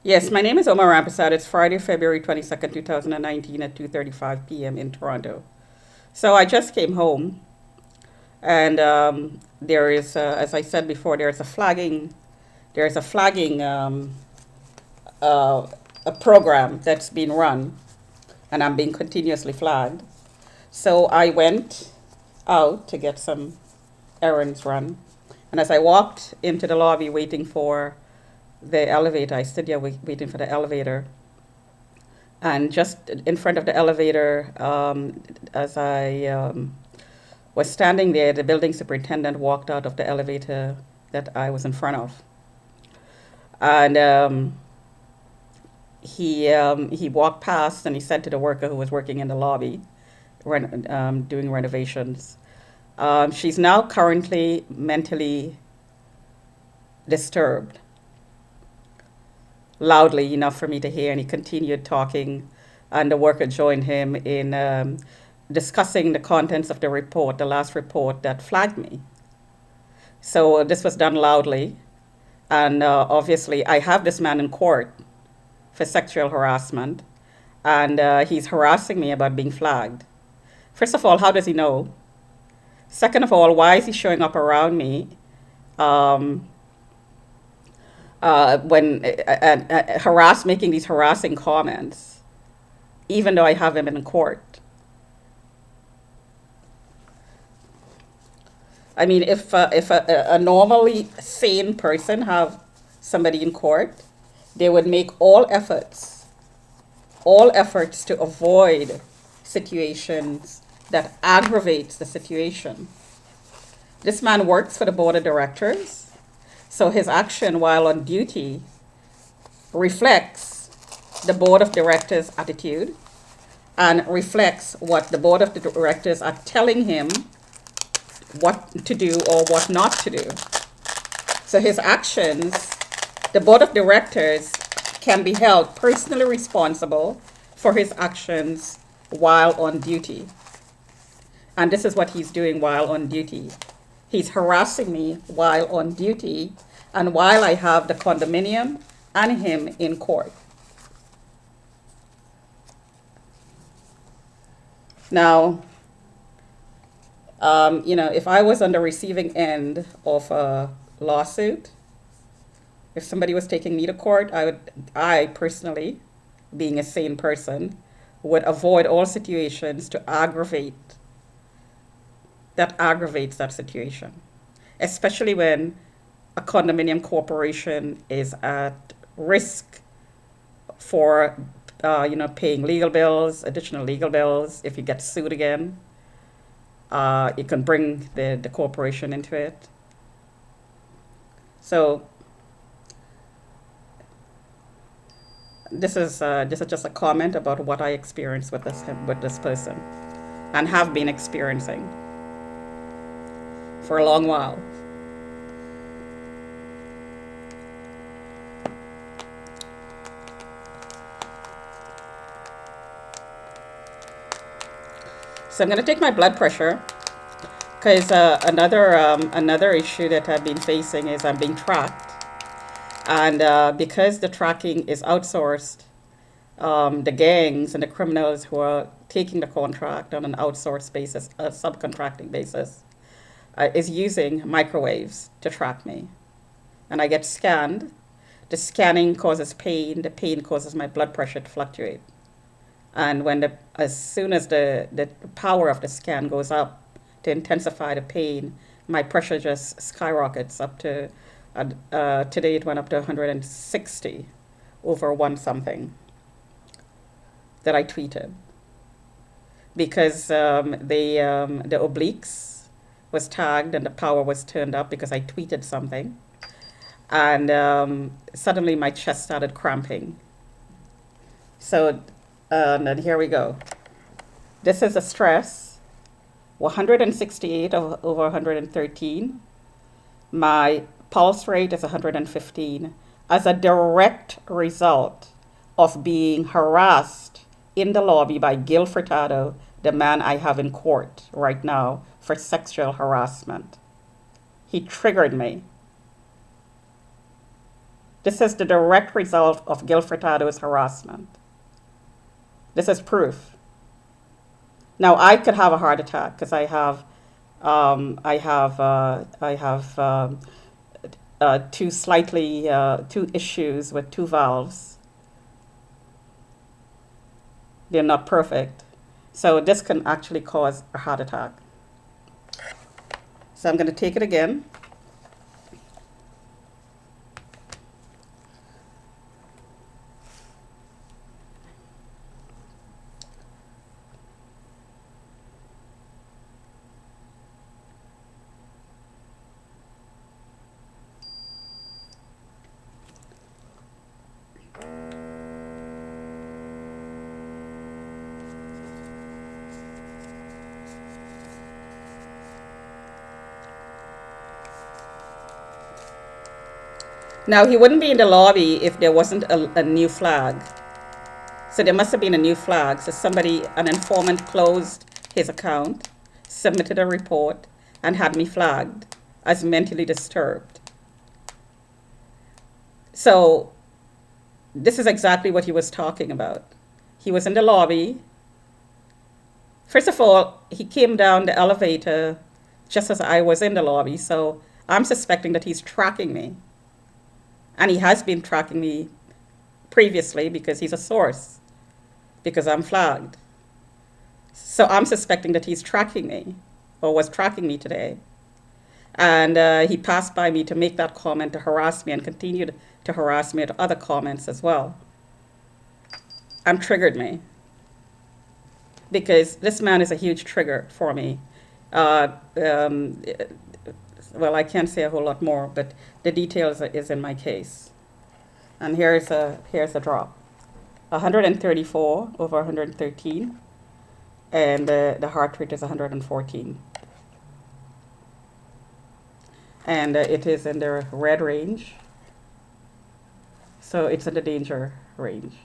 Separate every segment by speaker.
Speaker 1: Yes, my name is Omar Rampersad. It's Friday, February 22nd, 2019 at 2:35 p.m. in Toronto. So I just came home and there is, as I said before, there's a flagging uh, a program that's being run and I'm being continuously flagged. So I went out to get some errands run. And as I walked into the lobby waiting for the elevator, I stood there waiting for the elevator. And just in front of the elevator, as I was standing there, the building superintendent walked out of the elevator that I was in front of. And he walked past and he said to the worker who was working in the lobby, doing renovations, she's now currently mentally disturbed, loudly enough for me to hear. And he continued talking, and the worker joined him in discussing the contents of the report, the last report that flagged me. So this was done loudly. And obviously, I have this man in court for sexual harassment, and he's harassing me about being flagged. First of all, how does he know? Second of all, why is he showing up around me um, making these harassing comments, even though I have him in court? I mean, if a normally sane person have somebody in court, they would make all efforts to avoid situations that aggravates the situation. This man works for the board of directors, so his action while on duty reflects the board of directors' attitude and reflects what the board of directors are telling him what to do or what not to do. So his actions, the board of directors can be held personally responsible for his actions while on duty. And this is what he's doing while on duty. He's harassing me while on duty and while I have the condominium and him in court. Now, if I was on the receiving end of a lawsuit, if somebody was taking me to court, I personally, being a sane person, would avoid all situations that aggravates that situation, especially when a condominium corporation is at risk for, paying legal bills, additional legal bills. If you get sued again, it can bring the corporation into it. So this is just a comment about what I experienced with this person, and have been experiencing for a long while. So I'm going to take my blood pressure because another issue that I've been facing is I'm being tracked, and because the tracking is outsourced, the gangs and the criminals who are taking the contract on an outsourced basis, a subcontracting basis, is using microwaves to track me. And I get scanned. The scanning causes pain. The pain causes my blood pressure to fluctuate. And as soon as the power of the scan goes up to intensify the pain, my pressure just skyrockets up to, today it went up to 160 over one something that I tweeted. Because the obliques was tagged and the power was turned up because I tweeted something. And suddenly my chest started cramping. So, and then here we go. This is a stress, 168 over 113. My pulse rate is 115 as a direct result of being harassed in the lobby by Gill Furtado, the man I have in court right now for sexual harassment. He triggered me. This is the direct result of Gill Furtado's harassment. This is proof. Now I could have a heart attack because I have two issues with two valves. They're not perfect, so this can actually cause a heart attack. So I'm going to take it again. Now, he wouldn't be in the lobby if there wasn't a new flag. So there must have been a new flag. So an informant closed his account, submitted a report, and had me flagged as mentally disturbed. So this is exactly what he was talking about. He was in the lobby. First of all, he came down the elevator just as I was in the lobby. So I'm suspecting that he's tracking me. And he has been tracking me previously because he's a source, because I'm flagged. So I'm suspecting that he's tracking me, or was tracking me today. And he passed by me to make that comment to harass me and continued to harass me with other comments as well. And triggered me. Because this man is a huge trigger for me. Well, I can't say a whole lot more, but the details is in my case. And here's a drop. 134 over 113, and the heart rate is 114. And it is in the red range, so it's in the danger range,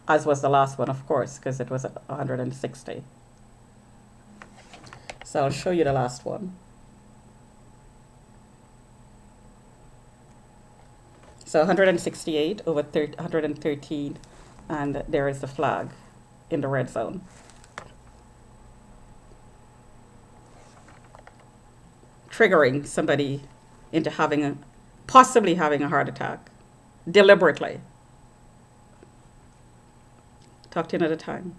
Speaker 1: as was the last one, of course, because it was at 160. So I'll show you the last one. So 168 over 113, and there is the flag in the red zone. Triggering somebody into possibly having a heart attack, deliberately. Talk to you another time.